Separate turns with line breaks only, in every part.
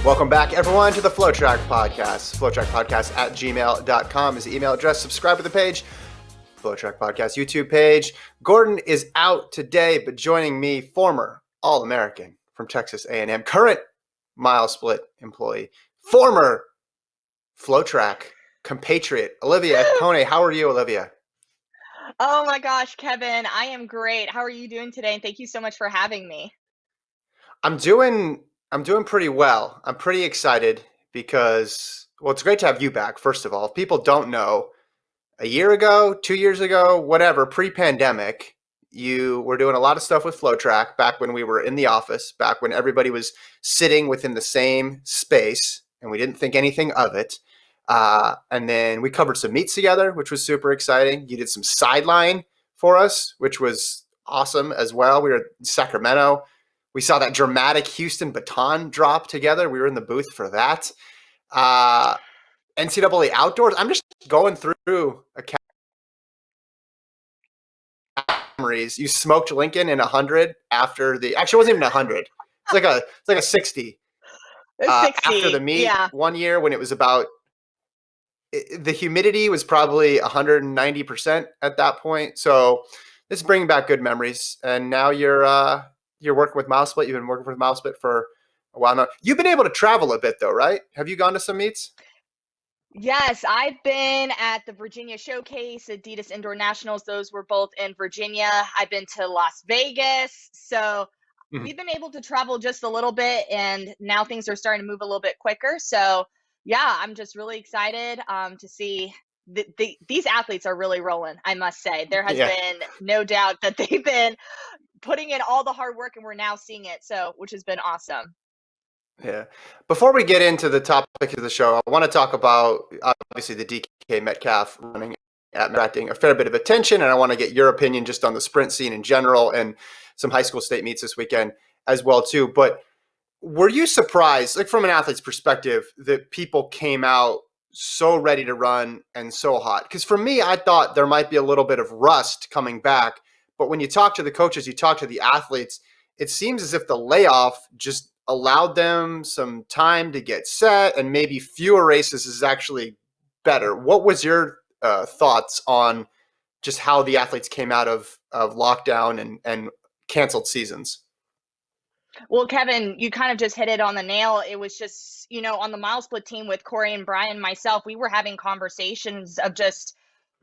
Welcome back, everyone, to the FloTrack podcast. FloTrackPodcast@gmail.com is the email address. Subscribe to the page. FloTrack Podcast YouTube page. Gordon is out today, but joining me, former All-American from Texas A&M, current Milesplit employee, former FloTrack compatriot, Olivia Ekpone. How are you, Olivia?
Oh my gosh, Kevin, I am great. How are you doing today? And thank you so much for having me.
I'm doing pretty well. I'm pretty excited because, well, it's great to have you back, first of all. If people don't know, a year ago, 2 years ago, whatever, pre-pandemic, you were doing a lot of stuff with FloTrack back when we were in the office, back when everybody was sitting within the same space and we didn't think anything of it. And then we covered some meets together, which was super exciting. You did some sideline for us, which was awesome as well. We were in Sacramento. We saw that dramatic Houston baton drop together. We were in the booth for that. NCAA outdoors. I'm just going through a memories. You smoked Lincoln in 100 after the. Actually, it wasn't even 100. It's like a 60.
60,
After the meet,
yeah.
one year when it was about. The humidity was probably 190% at that point. So this is bringing back good memories. And now you're working with Milesplit. You've been working with Milesplit for a while now. You've been able to travel a bit though, right? Have you gone to some meets?
Yes, I've been at the Virginia Showcase, Adidas Indoor Nationals. Those were both in Virginia. I've been to Las Vegas. So
Mhm.
we've been able to travel just a little bit, and now things are starting to move a little bit quicker. So yeah, I'm just really excited to see these athletes are really rolling, I must say. There has
Yeah.
been no doubt that they've been putting in all the hard work, and we're now seeing it. So, which has been awesome.
Yeah. Before we get into the topic of the show, I want to talk about obviously the DK Metcalf running attracting a fair bit of attention, and I want to get your opinion just on the sprint scene in general and some high school state meets this weekend as well too. But were you surprised, like from an athlete's perspective, that people came out so ready to run and so hot? Because for me, I thought there might be a little bit of rust coming back, but when you talk to the coaches, you talk to the athletes, it seems as if the layoff just allowed them some time to get set and maybe fewer races is actually better. What was your thoughts on just how the athletes came out of lockdown and canceled seasons?
Well, Kevin, you kind of just hit it on the nail. It was just, on the Milesplit team with Corey and Brian, myself, we were having conversations of just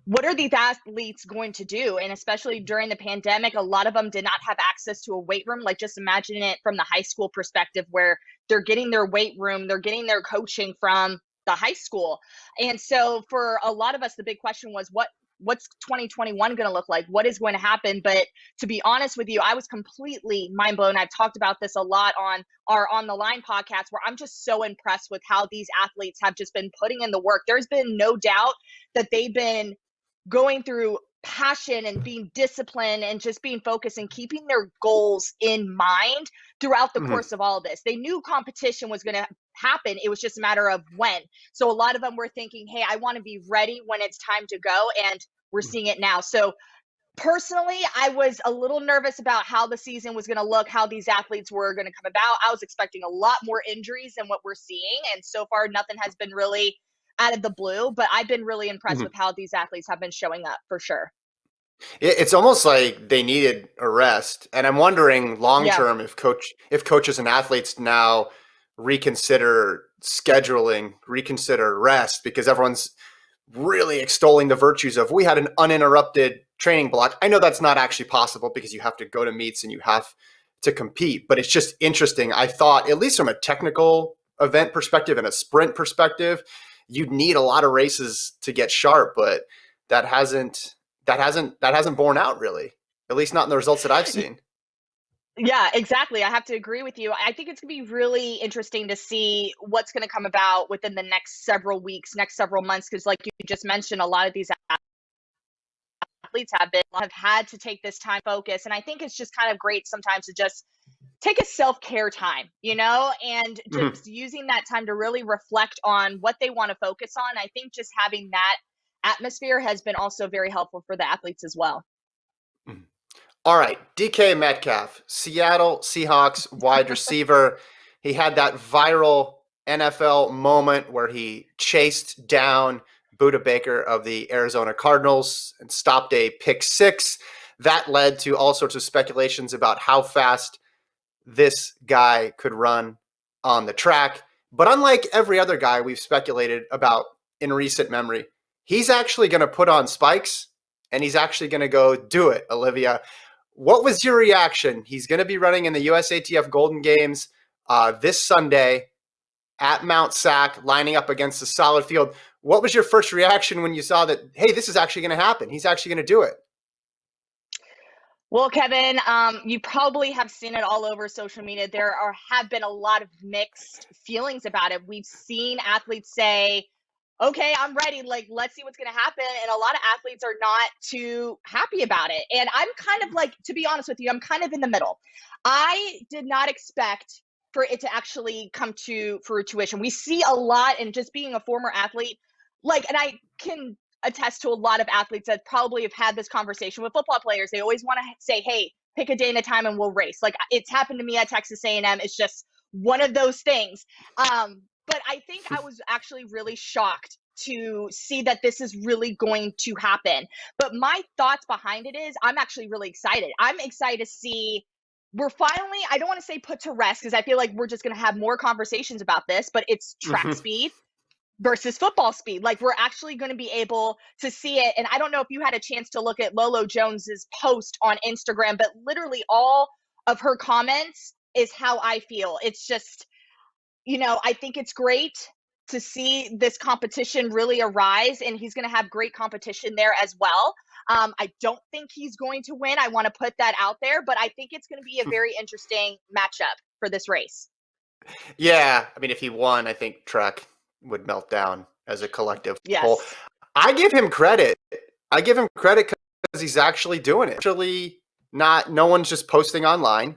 what are these athletes going to do? And especially during the pandemic, a lot of them did not have access to a weight room. Like just imagine it from the high school perspective where they're getting their weight room, they're getting their coaching from the high school. And so for a lot of us, the big question was what's 2021 going to look like? What is going to happen? But to be honest with you, I was completely mind blown. I've talked about this a lot on our On the Line podcast, where I'm just so impressed with how these athletes have just been putting in the work. There's been no doubt that they've been going through passion and being disciplined and just being focused and keeping their goals in mind throughout the
Mm-hmm.
course of all of this. They knew competition was going to happen. It was just a matter of when. So a lot of them were thinking, hey, I want to be ready when it's time to go. And we're seeing it now. So personally, I was a little nervous about how the season was going to look, how these athletes were going to come about. I was expecting a lot more injuries than what we're seeing. And so far, nothing has been really out of the blue, but I've been really impressed
Mm-hmm.
with how these athletes have been showing up for sure.
It's almost like they needed a rest, and I'm wondering long
Yeah.
term if coaches and athletes now reconsider scheduling, reconsider rest, because everyone's really extolling the virtues of we had an uninterrupted training block. I know that's not actually possible because you have to go to meets and you have to compete, but it's just interesting. I thought, at least from a technical event perspective and a sprint perspective, you'd need a lot of races to get sharp, but that hasn't borne out really, at least not in the results that I've seen.
Yeah, exactly. I have to agree with you. I think it's going to be really interesting to see what's going to come about within the next several weeks, next several months, because like you just mentioned, a lot of these athletes have had to take this time focus. And I think it's just kind of great sometimes to just take a self-care time, and
Mhm.
just using that time to really reflect on what they want to focus on. I think just having that atmosphere has been also very helpful for the athletes as well.
Mhm. All right, DK Metcalf, Seattle Seahawks wide receiver. He had that viral NFL moment where he chased down Buda Baker of the Arizona Cardinals and stopped a pick six. That led to all sorts of speculations about how fast this guy could run on the track. But unlike every other guy we've speculated about in recent memory, he's actually going to put on spikes and he's actually going to go do it, Olivia. What was your reaction? He's going to be running in the USATF Golden Games this Sunday at Mount Sac, lining up against a solid field. What was your first reaction when you saw that, hey, this is actually going to happen? He's actually going to do it.
Well, Kevin, you probably have seen it all over social media. There have been a lot of mixed feelings about it. We've seen athletes say, okay, I'm ready. Like, let's see what's going to happen. And a lot of athletes are not too happy about it. And I'm kind of like, to be honest with you, I'm kind of in the middle. I did not expect for it to actually come to fruition. We see a lot, and just being a former athlete, like, and I can attest to a lot of athletes that probably have had this conversation with football players. They always want to say, hey, pick a day and a time and we'll race. Like, it's happened to me at Texas A&M. It's just one of those things. But I think I was actually really shocked to see that this is really going to happen. But my thoughts behind it is I'm actually really excited. I'm excited to see we're finally, I don't want to say put to rest because I feel like we're just going to have more conversations about this, but it's track speed versus football speed. Like, we're actually going to be able to see it. And I don't know if you had a chance to look at Lolo Jones's post on Instagram, but literally all of her comments is how I feel. It's just, I think it's great to see this competition really arise, and he's going to have great competition there as well. I don't think he's going to win. I want to put that out there, but I think it's going to be a very interesting matchup for this race.
Yeah. I mean, if he won, I think track would melt down as a collective whole.
Yes.
I give him credit. Because he's actually doing it. Actually, no one's just posting online.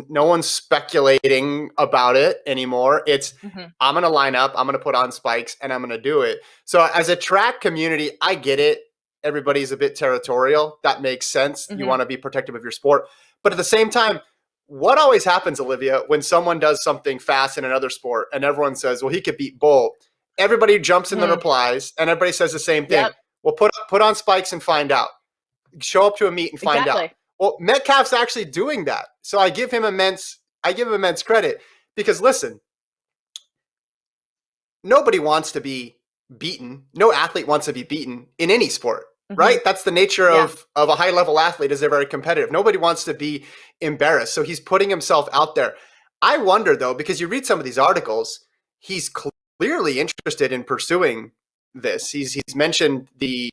No one's speculating about it anymore. It's I'm going to line up, I'm going to put on spikes, and I'm going to do it. So as a track community, I get it. Everybody's a bit territorial. That makes sense. You want to be protective of your sport. But at the same time, what always happens, Olivia, when someone does something fast in another sport and everyone says, well, he could beat Bolt, everybody jumps in the replies and everybody says the same thing. Yep. Well, put on spikes and find out. Show up to a meet and find out. Well, Metcalf's actually doing that. So I give him immense credit because, listen, nobody wants to be beaten. No athlete wants to be beaten in any sport, right? That's the nature of a high-level athlete, is they're very competitive. Nobody wants to be embarrassed. So he's putting himself out there. I wonder, though, because you read some of these articles, he's clearly interested in pursuing this. He's mentioned he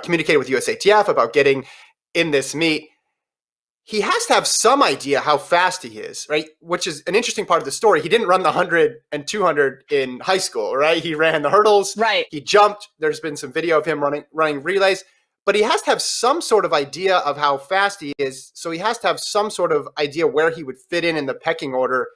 communicated with USATF about getting in this meet. He has to have some idea how fast he is, right? Which is an interesting part of the story. He didn't run the 100 and 200 in high school, right? He ran the hurdles. Right. He jumped. There's been some video of him running relays. But he has to have some sort of idea of how fast he is. So he has to have some sort of idea where he would fit in the pecking order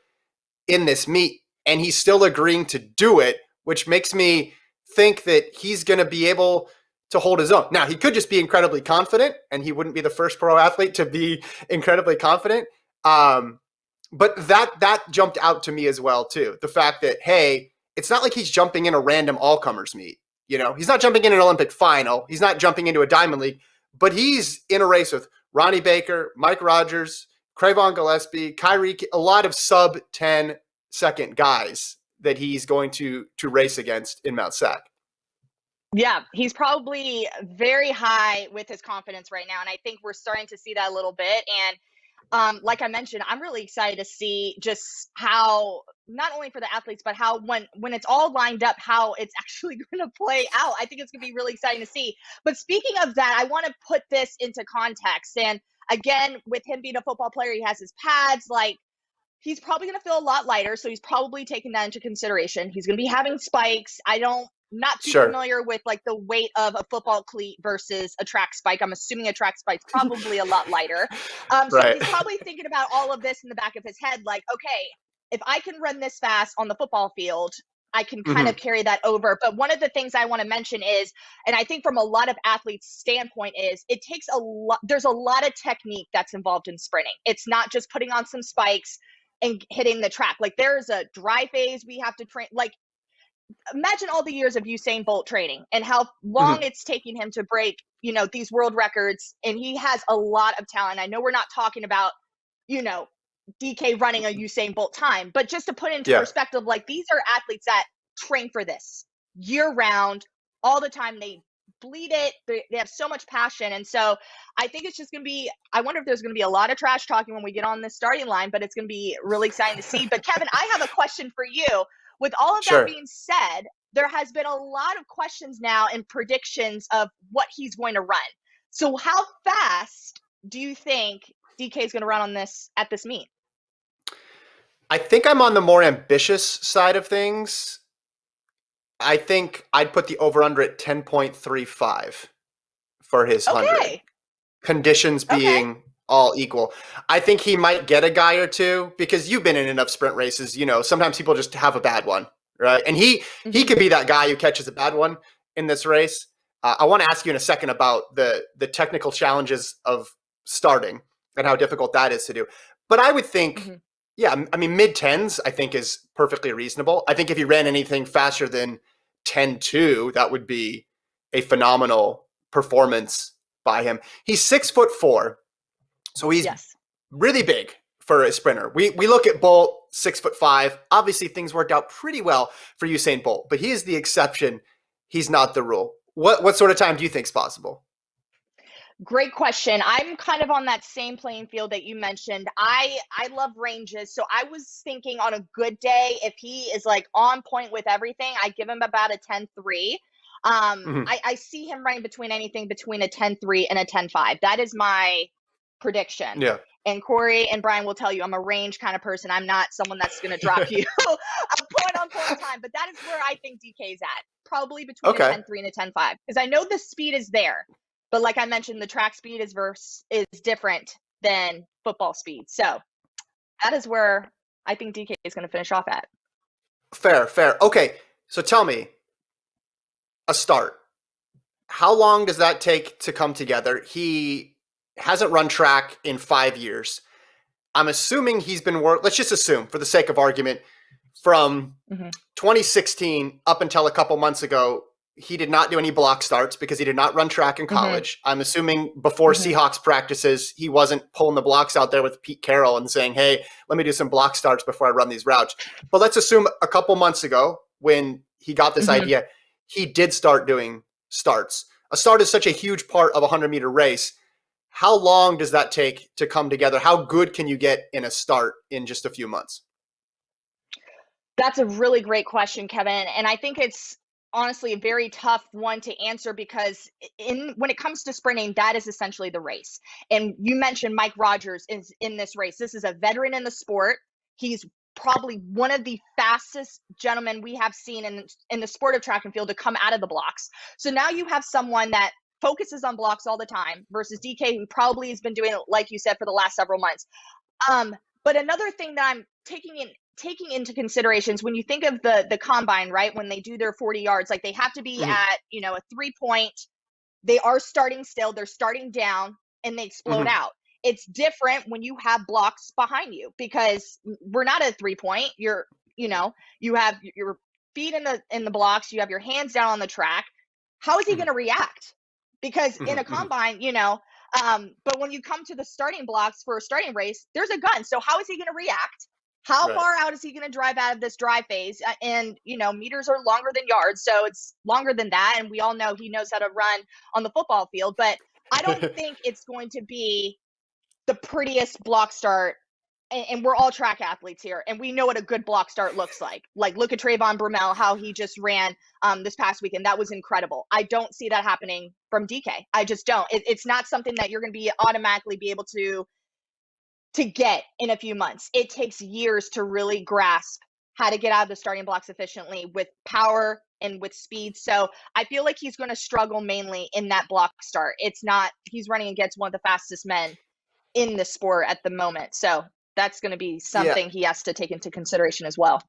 in this meet. And he's still agreeing to do it, which makes me think that he's going to be able to hold his own. Now, he could just be incredibly confident, and he wouldn't be the first pro athlete to be incredibly confident. But that jumped out to me as well, too. The fact that, hey, it's not like he's jumping in a random all-comers meet. He's not jumping in an Olympic final. He's not jumping into a Diamond League. But he's in a race with Ronnie Baker, Mike Rogers, Cravon Gillespie, Kyrie, a lot of sub-10-second guys that he's going to race against in Mount Sac.
Yeah, he's probably very high with his confidence right now. And I think we're starting to see that a little bit. And like I mentioned, I'm really excited to see just how, not only for the athletes, but how when it's all lined up, how it's actually going to play out. I think it's going to be really exciting to see. But speaking of that, I want to put this into context. And again, with him being a football player, he has his pads. Like, he's probably going to feel a lot lighter. So he's probably taking that into consideration. He's going to be having spikes. Not too familiar with like the weight of a football cleat versus a track spike. I'm assuming a track spike's probably a lot lighter. So he's probably thinking about all of this in the back of his head. Like, okay, if I can run this fast on the football field, I can kind of carry that over. But one of the things I want to mention is, and I think from a lot of athletes' standpoint is, it takes a lot, there's a lot of technique that's involved in sprinting. It's not just putting on some spikes and hitting the track. Like there's a dry phase we have to train. Like imagine all the years of Usain Bolt training and how long it's taking him to break, you know, these world records. And he has a lot of talent. I know we're not talking about, you know, DK running a Usain Bolt time, but just to put into perspective, like these are athletes that train for this year round, all the time. They bleed it. They have so much passion. And so I think it's just going to be, I wonder if there's going to be a lot of trash talking when we get on this starting line, but it's going to be really exciting to see. But Kevin, I have a question for you. With all of that being said, there has been a lot of questions now and predictions of what he's going to run. So how fast do you think DK is going to run on this at this meet?
I think I'm on the more ambitious side of things. I think I'd put the over-under at 10.35 for his 100. Conditions being all equal. I think he might get a guy or two because you've been in enough sprint races. You know, sometimes people just have a bad one, right? And he could be that guy who catches a bad one in this race. I want to ask you in a second about the technical challenges of starting and how difficult that is to do. But I would think, yeah, I mean, mid-10s I think is perfectly reasonable. I think if he ran anything faster than 10.2, that would be a phenomenal performance by him. He's 6'4", so he's really big for a sprinter. We look at Bolt, 6'5". Obviously, things worked out pretty well for Usain Bolt, but he is the exception. He's not the rule. What sort of time do you think is possible?
Great question. I'm kind of on that same playing field that you mentioned. I love ranges. So I was thinking on a good day, if he is like on point with everything, I give him about a 10.3. I see him running between anything between a 10.3 and a 10.5. That is my prediction.
Yeah.
And Corey and Brian will tell you I'm a range kind of person. I'm not someone that's going to drop you a point on point time, but that is where I think DK is at. Probably between a 10.3 and a 10.5. Because I know the speed is there. But like I mentioned, the track speed is different than football speed. So that is where I think DK is going to finish off at.
Fair. Okay, so tell me, a start. How long does that take to come together? He hasn't run track in 5 years. I'm assuming he's been let's just assume, for the sake of argument, from 2016 up until a couple months ago, he did not do any block starts because he did not run track in college. I'm assuming before Seahawks practices, he wasn't pulling the blocks out there with Pete Carroll and saying, hey, let me do some block starts before I run these routes. But let's assume a couple months ago when he got this idea, he did start doing starts. A start is such a huge part of a 100-meter race. How long does that take to come together? How good can you get in a start in just a few months?
That's a really great question, Kevin. And I think it's honestly a very tough one to answer because when it comes to sprinting, that is essentially the race. And you mentioned Mike Rogers is in this race. This is a veteran in the sport. He's probably one of the fastest gentlemen we have seen in the sport of track and field to come out of the blocks. So now you have someone that focuses on blocks all the time versus DK, who probably has been doing it, like you said, for the last several months. But another thing that I'm taking into considerations when you think of the combine, right? When they do their 40 yards, like they have to be at, you know, a 3-point, they are starting still, they're starting down and they explode out. It's different when you have blocks behind you because we're not at a 3-point. You have your feet in the blocks, you have your hands down on the track. How is he going to react? Because in a combine, but when you come to the starting blocks for a starting race, there's a gun. So how is he going to react? How far out is he going to drive out of this drive phase? And, meters are longer than yards. So it's longer than that. And we all know he knows how to run on the football field. But I don't think it's going to be the prettiest block start. And we're all track athletes here. And we know what a good block start looks like. Like, look at Trayvon Brumell, how he just ran this past weekend. That was incredible. I don't see that happening from DK. I just don't. It's not something that you're going to be automatically be able to get in a few months. It takes years to really grasp how to get out of the starting blocks efficiently with power and with speed. So I feel like he's going to struggle mainly in that block start. He's running against one of the fastest men in the sport at the moment. So that's going to be something he has to take into consideration as well.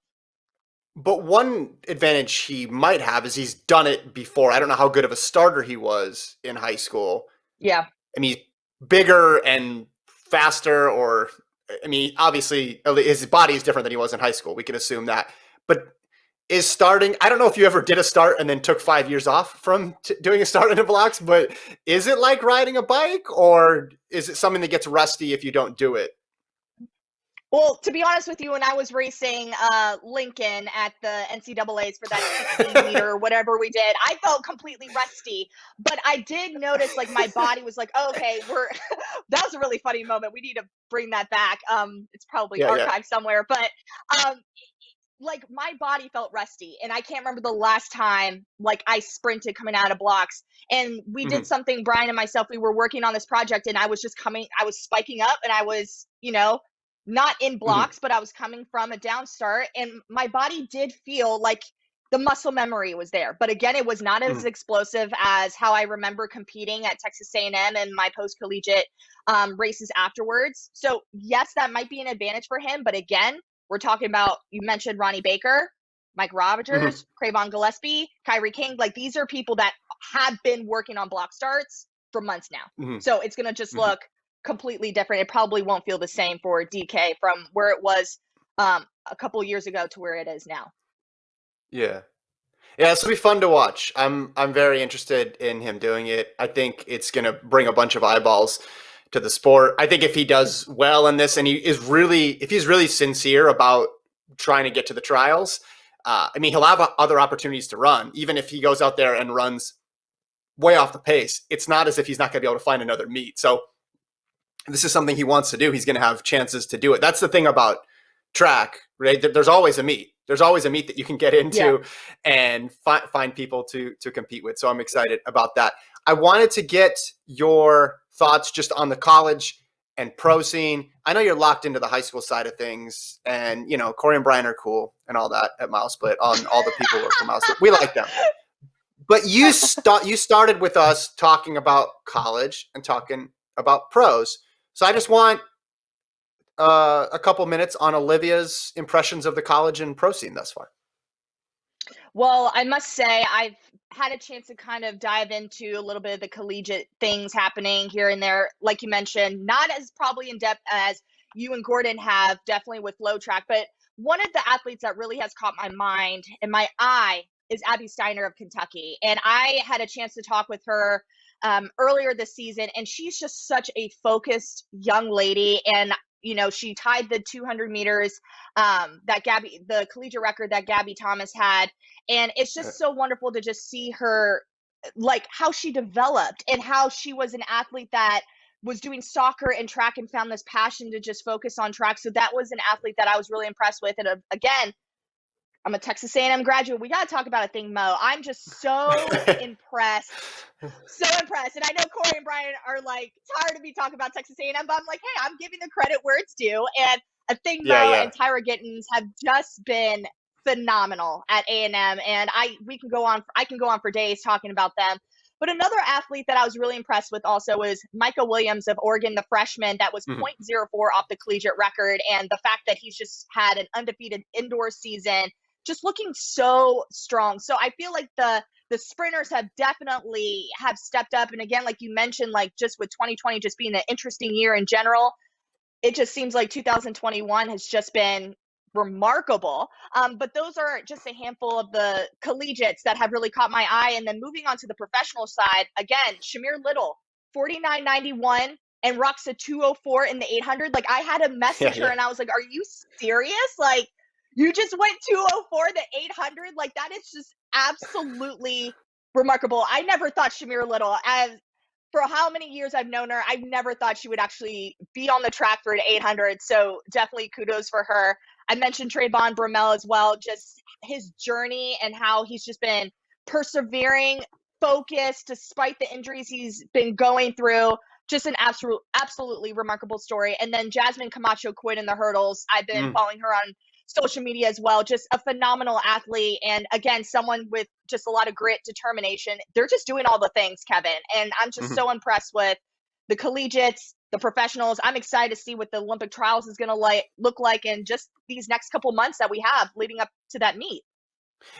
But one advantage he might have is he's done it before. I don't know how good of a starter he was in high school.
Yeah.
I mean, he's bigger and faster, or I mean, obviously his body is different than he was in high school. We can assume that. But is starting, I don't know if you ever did a start and then took 5 years off from doing a start in the blocks, but is it like riding a bike, or is it something that gets rusty if you don't do it?
Well, to be honest with you, when I was racing Lincoln at the NCAAs for that 16 meter or whatever we did, I felt completely rusty. But I did notice like my body was like, oh, okay, we're that was a really funny moment. We need to bring that back. It's probably
Yeah, yeah.
archived somewhere, but um, like my body felt rusty, and I can't remember the last time like I sprinted coming out of blocks. And we did
Mhm,
something, Brian and myself, we were working on this project, and I was just coming, I was spiking up, and I was, not in
mhm,
blocks, but I was coming from a down start, and my body did feel like the muscle memory was there. But again, it was not as
mhm.
explosive as how I remember competing at Texas A&M and my post collegiate races afterwards. So yes, that might be an advantage for him. But again, we're talking about, you mentioned Ronnie Baker, Mike
Mhm,
Rogers, Cravon Gillespie, Kyrie King. Like these are people that have been working on block starts for months now.
mhm,
So it's going to just
mhm.
look completely different. It probably won't feel the same for DK from where it was a couple years ago to where it is now.
Yeah. Yeah, this will be fun to watch. I'm very interested in him doing it. I think it's going to bring a bunch of eyeballs to the sport. I think if he does well in this, and if he's really sincere about trying to get to the trials, I mean, he'll have other opportunities to run. Even if he goes out there and runs way off the pace, it's not as if he's not going to be able to find another meet. So this is something he wants to do. He's going to have chances to do it. That's the thing about track, right? There's always a meet. There's always a meet that you can get
Yeah.
into and find people to compete with. So I'm excited about that. I wanted to get your thoughts just on the college and pro scene. I know you're locked into the high school side of things, and Corey and Brian are cool and all that at Milesplit. On all the people who work for Milesplit, we like them. But you started with us talking about college and talking about pros. So I just want a couple minutes on Olivia's impressions of the college and pro scene thus far.
Well, I must say I've had a chance to kind of dive into a little bit of the collegiate things happening here and there. Like you mentioned, not as probably in depth as you and Gordon have, definitely with FloTrack, but one of the athletes that really has caught my mind and my eye is Abby Steiner of Kentucky. And I had a chance to talk with her earlier this season, and she's just such a focused young lady. And she tied the 200 meters the collegiate record that Gabby Thomas had. And it's just so wonderful to just see her, like how she developed and how she was an athlete that was doing soccer and track and found this passion to just focus on track. So that was an athlete that I was really impressed with. And again, I'm a Texas A&M graduate. We got to talk about a thing, Mo. I'm just so impressed. So impressed. And I know Corey and Brian are like tired of me talking about Texas A&M, but I'm like, hey, I'm giving the credit where it's due. And a thing,
Yeah,
Mo
yeah.
and Tyra Gittens have just been phenomenal at A&M. And I can go on for days talking about them. But another athlete that I was really impressed with also was Micah Williams of Oregon, the freshman that was
Mhm.
0.04 off the collegiate record. And the fact that he's just had an undefeated indoor season, just looking so strong. So I feel like the sprinters have stepped up. And again, like you mentioned, like just with 2020 just being an interesting year in general, it just seems like 2021 has just been remarkable. But those are just a handful of the collegiates that have really caught my eye. And then moving on to the professional side, again, Shamir Little, 49.91 and rocks a 204 in the 800. Like I had to
Yeah,
message her
yeah.
and I was like, are you serious? Like you just went 204 the 800? Like that is just absolutely remarkable. I never thought Shamir Little, as for how many years I've known her, I've never thought she would actually be on the track for an 800. So definitely kudos for her. I mentioned Trayvon Bromell as well, just his journey and how he's just been persevering, focused despite the injuries he's been going through. Just an absolutely remarkable story. And then Jasmine Camacho Quinn in the hurdles. I've been
Mm.
following her on social media as well. Just a phenomenal athlete. And again, someone with just a lot of grit, determination. They're just doing all the things, Kevin. And I'm just
Mhm.
so impressed with the collegiates, the professionals. I'm excited to see what the Olympic trials is going to look like in just these next couple months that we have leading up to that meet.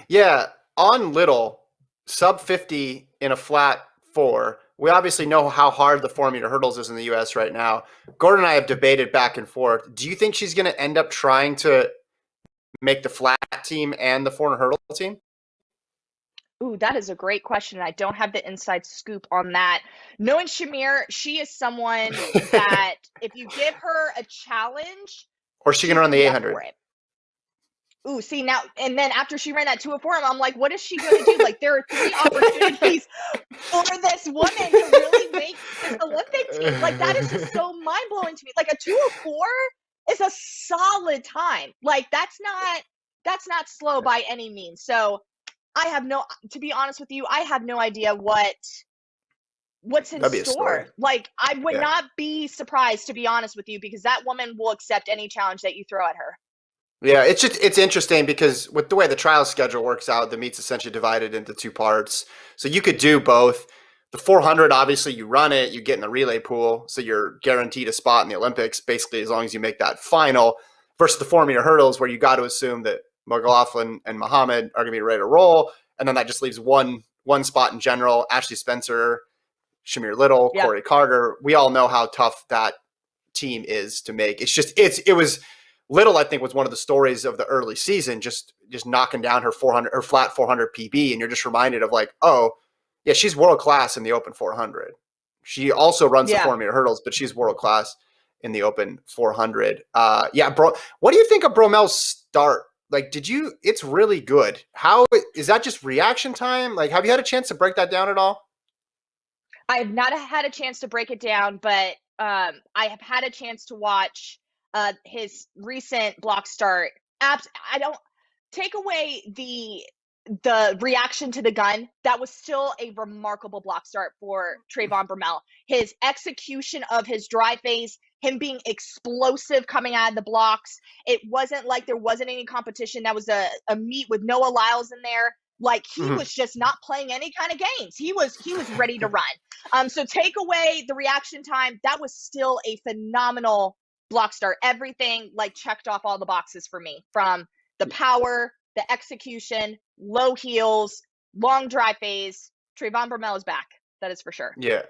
Yeah, on Little, sub 50 in a flat four. We obviously know how hard the 4-meter hurdles is in the U.S. right now. Gordon and I have debated back and forth. Do you think she's going to end up trying to make the flat team and the 400 hurdle team?
Ooh, that is a great question. I don't have the inside scoop on that. Knowing Shamir, she is someone that if you give her a challenge,
Or is she going to run the
she's up
800?
for it. Ooh, see now, and then after she ran that 204, I'm like, what is she going to do? Like, there are 3 opportunities for this woman to really make this Olympic team. Like, that is just so mind blowing to me. Like, a 204 is a solid time. Like, that's not slow by any means. So, to be honest with you, I have no idea what's in store. Like, I would not be surprised, to be honest with you, because that woman will accept any challenge that you throw at her.
Yeah, it's interesting because with the way the trial schedule works out, the meet's essentially divided into 2 parts. So you could do both. The 400, obviously, you run it, you get in the relay pool, so you're guaranteed a spot in the Olympics, basically as long as you make that final. Versus the 4-meter hurdles, where you got to assume that McLaughlin and Muhammad are going to be ready to roll, and then that just leaves one spot in general. Ashley Spencer, Shamir Little, Corey Carter. We all know how tough that team is to make. It was. Little, I think, was one of the stories of the early season, just knocking down her flat 400 PB, and you're just reminded of like, oh, yeah, she's world class in the open 400. She also runs the 4-meter hurdles, but she's world class in the open 400. Bro, what do you think of Bromel's start? Like, it's really good. How is that just reaction time? Like, have you had a chance to break that down at all?
I have not had a chance to break it down, but I have had a chance to watch his recent block start. I don't take away the reaction to the gun. That was still a remarkable block start for Trayvon Bromell. His execution of his dry phase, him being explosive coming out of the blocks. It wasn't like there wasn't any competition. That was a meet with Noah Lyles in there. Like he was just not playing any kind of games. He was ready to run. So take away the reaction time. That was still a phenomenal block start. Everything like checked off all the boxes for me, from the power, the execution, low heels, long dry phase. Trayvon Bromell is back. That is for sure.
Yeah.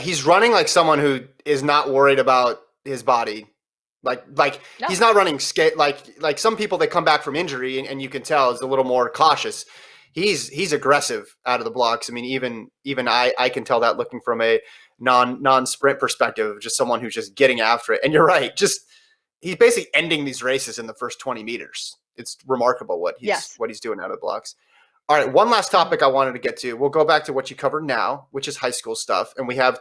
He's running like someone who is not worried about his body. He's not running like some people that come back from injury and you can tell is a little more cautious. He's aggressive out of the blocks. I mean, even I can tell that looking from a non-sprint perspective, just someone who's just getting after it. And you're right, he's basically ending these races in the first 20 meters. It's remarkable what he's doing out of the blocks. All right, one last topic I wanted to get to. We'll go back to what you covered now, which is high school stuff. And we have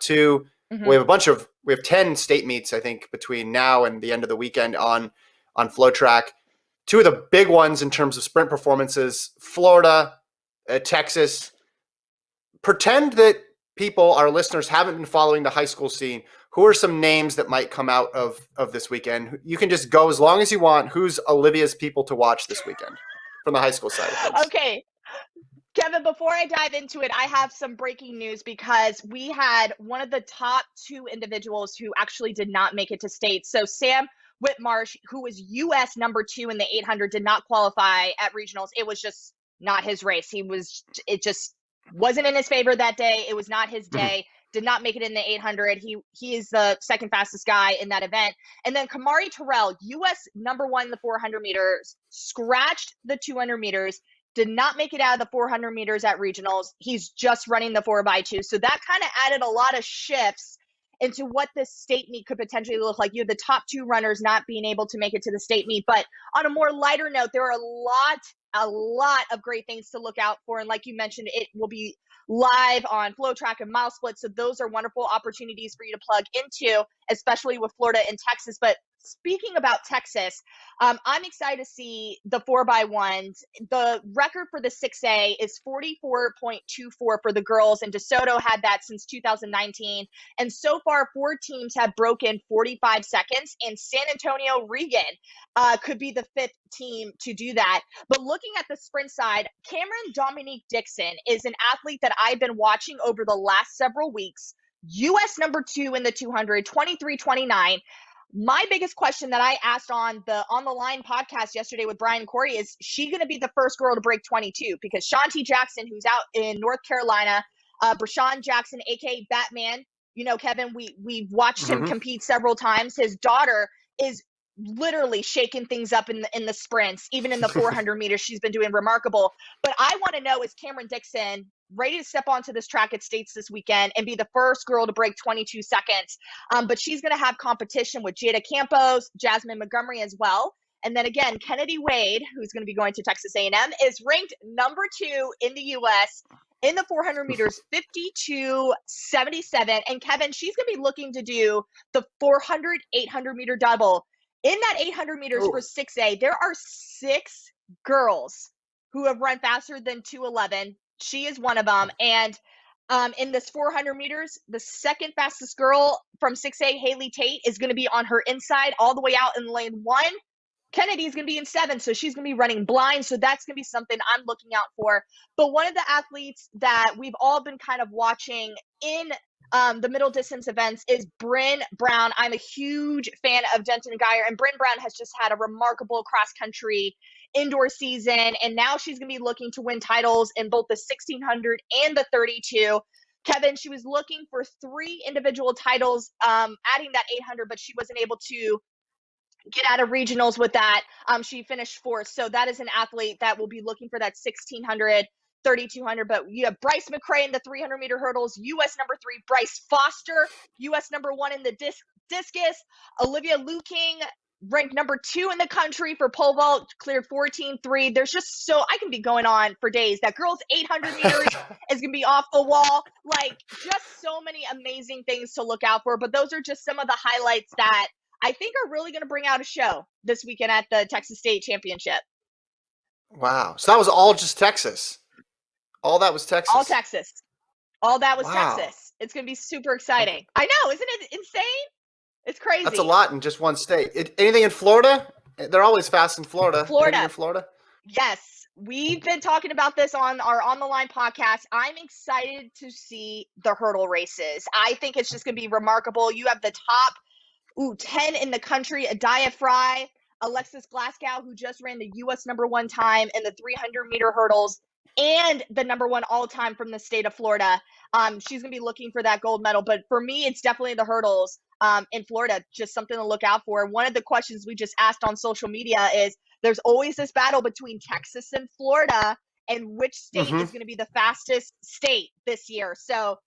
we have 10 state meets, I think, between now and the end of the weekend on FloTrack. 2 of the big ones in terms of sprint performances, Florida, Texas. Pretend that our listeners haven't been following the high school scene. Who are some names that might come out of this weekend? You can just go as long as you want. Who's Olivia's people to watch this weekend from the high school side of things?
Okay. Kevin, before I dive into it, I have some breaking news because we had one of the top 2 individuals who actually did not make it to state. So Sam Whitmarsh, who was U.S. number 2 in the 800, did not qualify at regionals. It was just not his race. It just wasn't in his favor that day. It was not his day. Did not make it in the 800. He is the second fastest guy in that event. And then Kamari Terrell, U.S. number 1 in the 400 meters, scratched the 200 meters, did not make it out of the 400 meters at regionals. He's just running the 4x2. So that kind of added a lot of shifts into what this state meet could potentially look like. You have the top 2 runners not being able to make it to the state meet. But on a more lighter note, there are a lot of great things to look out for. And like you mentioned, it will be live on FloTrack and Milesplit. So those are wonderful opportunities for you to plug into, especially with Florida and Texas. But speaking about Texas, I'm excited to see the 4x1s. The record for the 6A is 44.24 for the girls, and DeSoto had that since 2019. And so far, 4 teams have broken 45 seconds, and San Antonio Regan could be the 5th team to do that. But looking at the sprint side, Cameron Dominique Dixon is an athlete that I've been watching over the last several weeks. U.S. number 2 in the 200, 23-29. My biggest question that I asked on the Line podcast yesterday with Brian Corey is she going to be the first girl to break 22? Because Shanti Jackson, who's out in North Carolina, Brashawn Jackson, aka Batman, you know, Kevin, we've watched him compete several times. His daughter is literally shaking things up in the sprints, even in the 400 meters. She's been doing remarkable. But I want to know, is Cameron Dixon ready to step onto this track at States this weekend and be the first girl to break 22 seconds? But she's going to have competition with Jada Campos, Jasmine Montgomery as well. And then again, Kennedy Wade, who's going to be going to Texas A&M, is ranked number 2 in the U.S. in the 400 meters, 52.77. And Kevin, she's going to be looking to do the 400, 800 meter double. In that 800 meters for 6A, there are 6 girls who have run faster than 2:11. She is one of them. And in this 400 meters, the second fastest girl from 6A, Haley Tate, is going to be on her inside all the way out in lane 1. Kennedy's going to be in 7, so she's going to be running blind. So that's going to be something I'm looking out for. But one of the athletes that we've all been kind of watching in the middle distance events is Bryn Brown. I'm a huge fan of Denton Geyer, and Bryn Brown has just had a remarkable cross-country indoor season, and now she's going to be looking to win titles in both the 1600 and the 32. Kevin, she was looking for 3 individual titles, adding that 800, but she wasn't able to get out of regionals with that. She finished 4th. So that is an athlete that will be looking for that 1600, 3200. But you have Bryce McCray in the 300 meter hurdles, U.S. number 3, Bryce Foster, U.S. number 1 in the discus, Olivia Luking, ranked number 2 in the country for pole vault, cleared 14.3. There's just so, I can be going on for days. That girl's 800 meters is going to be off the wall. Like, just so many amazing things to look out for. But those are just some of the highlights that I think are really going to bring out a show this weekend at the Texas State Championship.
Wow. So that was all just Texas. All that was Texas.
All Texas. All that was Texas. It's going to be super exciting. I know. Isn't it insane? It's crazy.
That's a lot in just one state. Anything in Florida? They're always fast in Florida.
Florida.
Anything in Florida?
Yes. We've been talking about this on our On the Line podcast. I'm excited to see the hurdle races. I think it's just going to be remarkable. You have the top 10 in the country, Adaya Fry, Alexis Glasgow, who just ran the U.S. number 1 time in the 300-meter hurdles, and the number 1 all-time from the state of Florida. She's going to be looking for that gold medal. But for me, it's definitely the hurdles in Florida, just something to look out for. One of the questions we just asked on social media is, there's always this battle between Texas and Florida, and which state is going to be the fastest state this year. So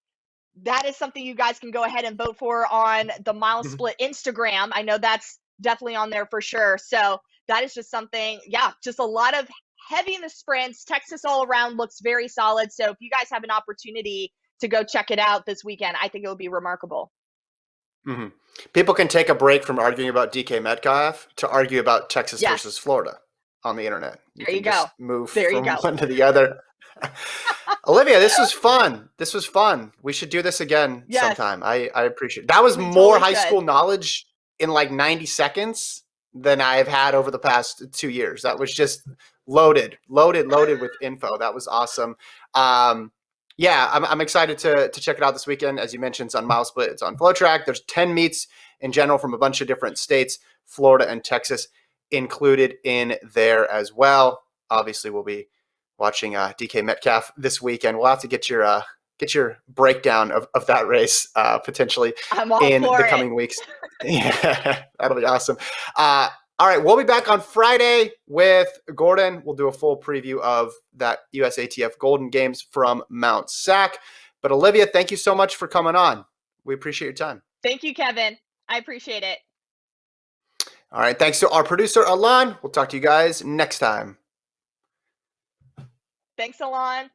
that is something you guys can go ahead and vote for on the Milesplit Instagram. I know that's definitely on there for sure. So that is just something, just a lot of heavy in the sprints. Texas all around looks very solid. So if you guys have an opportunity to go check it out this weekend, I think it will be remarkable.
People can take a break from arguing about DK Metcalf to argue about Texas versus Florida on the internet.
There you go.
Move from one to the other. Olivia, this was fun. We should do this again sometime. I appreciate it. That was more high school knowledge in like 90 seconds than I've had over the past 2 years. That was just loaded with info. That was awesome. I'm excited to check it out this weekend. As you mentioned, it's on Milesplit. It's on FloTrack. There's 10 meets in general from a bunch of different states, Florida and Texas included in there as well. Obviously, we'll be watching DK Metcalf this weekend. We'll have to get your breakdown of that race potentially in the coming weeks. Yeah, that'll be awesome. All right, we'll be back on Friday with Gordon. We'll do a full preview of that USATF Golden Games from Mount Sac. But Olivia, thank you so much for coming on. We appreciate your time.
Thank you, Kevin. I appreciate it.
All right, thanks to our producer, Alon. We'll talk to you guys next time.
Thanks, Alon.